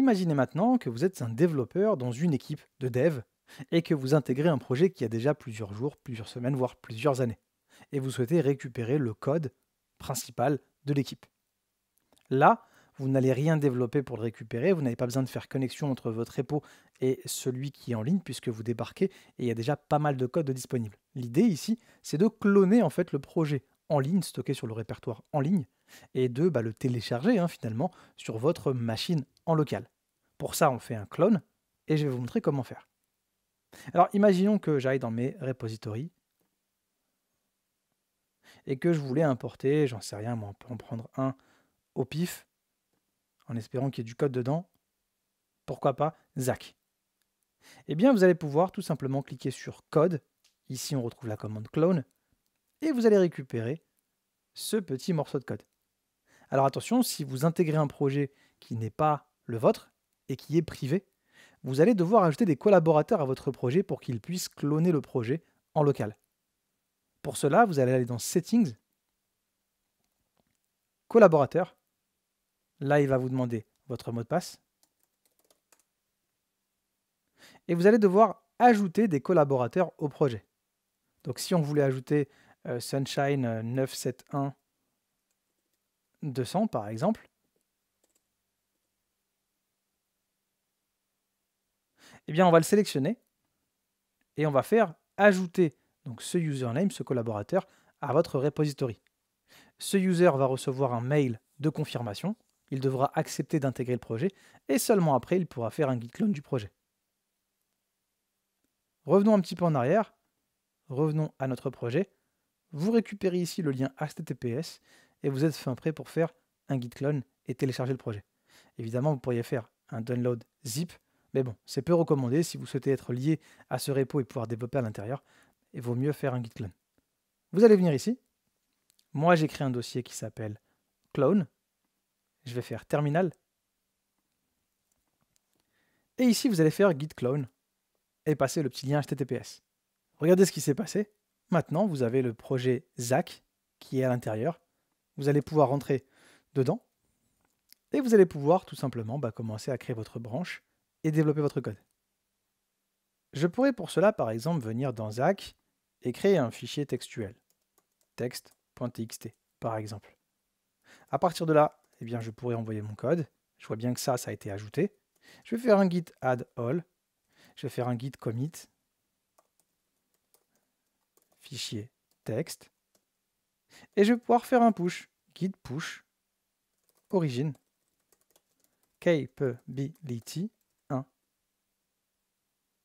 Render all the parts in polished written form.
imaginez maintenant que vous êtes un développeur dans une équipe de dev et que vous intégrez un projet qui a déjà plusieurs jours, plusieurs semaines, voire plusieurs années. Et vous souhaitez récupérer le code principal de l'équipe. Là, vous n'allez rien développer pour le récupérer, vous n'avez pas besoin de faire connexion entre votre repo et celui qui est en ligne puisque vous débarquez et il y a déjà pas mal de code disponible. L'idée ici, c'est de cloner en fait le projet en ligne, stocké sur le répertoire en ligne, et de le télécharger finalement sur votre machine en local. Pour ça, on fait un clone et je vais vous montrer comment faire. Alors imaginons que j'aille dans mes repositories et que je voulais importer, j'en sais rien, moi on peut en prendre un au pif, en espérant qu'il y ait du code dedans. Pourquoi pas Zach. Eh bien, vous allez pouvoir tout simplement cliquer sur Code. Ici, on retrouve la commande clone. Et vous allez récupérer ce petit morceau de code. Alors attention, si vous intégrez un projet qui n'est pas le vôtre et qui est privé, vous allez devoir ajouter des collaborateurs à votre projet pour qu'ils puissent cloner le projet en local. Pour cela, vous allez aller dans Settings, Collaborateurs. Là, il va vous demander votre mot de passe. Et vous allez devoir ajouter des collaborateurs au projet. Donc si on voulait ajouter Sunshine 971 200 par exemple, eh bien on va le sélectionner et on va faire ajouter donc ce username, ce collaborateur, à votre repository. Ce user va recevoir un mail de confirmation, il devra accepter d'intégrer le projet et seulement après il pourra faire un git clone du projet. Revenons un petit peu en arrière, revenons à notre projet, vous récupérez ici le lien HTTPS et vous êtes fin prêt pour faire un git clone et télécharger le projet. Évidemment, vous pourriez faire un download zip, mais bon, c'est peu recommandé si vous souhaitez être lié à ce repo et pouvoir développer à l'intérieur. Il vaut mieux faire un git clone. Vous allez venir ici. Moi, j'ai créé un dossier qui s'appelle clone. Je vais faire terminal. Et ici, vous allez faire git clone et passer le petit lien HTTPS. Regardez ce qui s'est passé. Maintenant, vous avez le projet Zach qui est à l'intérieur. Vous allez pouvoir rentrer dedans et vous allez pouvoir tout simplement commencer à créer votre branche et développer votre code. Je pourrais pour cela, par exemple, venir dans Zach et créer un fichier textuel, text.txt, par exemple. À partir de là, eh bien, je pourrais envoyer mon code. Je vois bien que ça a été ajouté. Je vais faire un git add all. Je vais faire un git commit, fichier texte. Et je vais pouvoir faire un push, git push, origin, capability 1.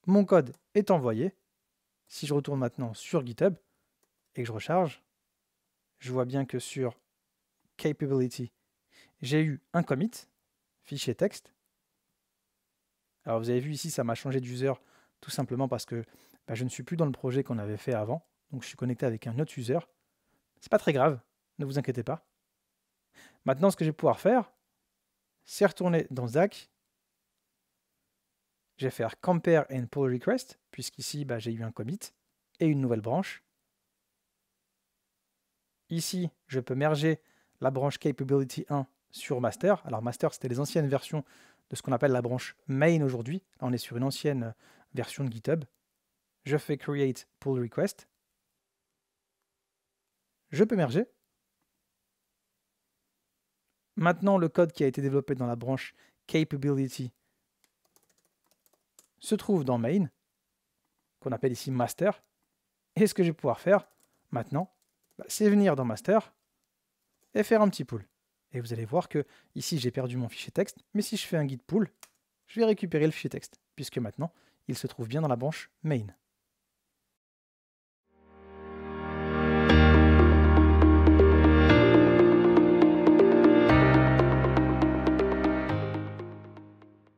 Mon code est envoyé. Si je retourne maintenant sur GitHub et que je recharge, je vois bien que sur capability, j'ai eu un commit, fichier texte. Alors vous avez vu ici, ça m'a changé d'user tout simplement parce que je ne suis plus dans le projet qu'on avait fait avant. Donc je suis connecté avec un autre user. C'est pas très grave, ne vous inquiétez pas. Maintenant, ce que je vais pouvoir faire, c'est retourner dans Zach. Je vais faire compare and pull request, puisqu'ici j'ai eu un commit et une nouvelle branche. Ici, je peux merger la branche capability 1 sur master. Alors master, c'était les anciennes versions de ce qu'on appelle la branche main aujourd'hui. Là, on est sur une ancienne version de GitHub. Je fais create pull request. Je peux merger. Maintenant, le code qui a été développé dans la branche capability se trouve dans main, qu'on appelle ici master. Et ce que je vais pouvoir faire maintenant, c'est venir dans master et faire un petit pull. Et vous allez voir que ici j'ai perdu mon fichier texte, mais si je fais un git pull, je vais récupérer le fichier texte, puisque maintenant il se trouve bien dans la branche main.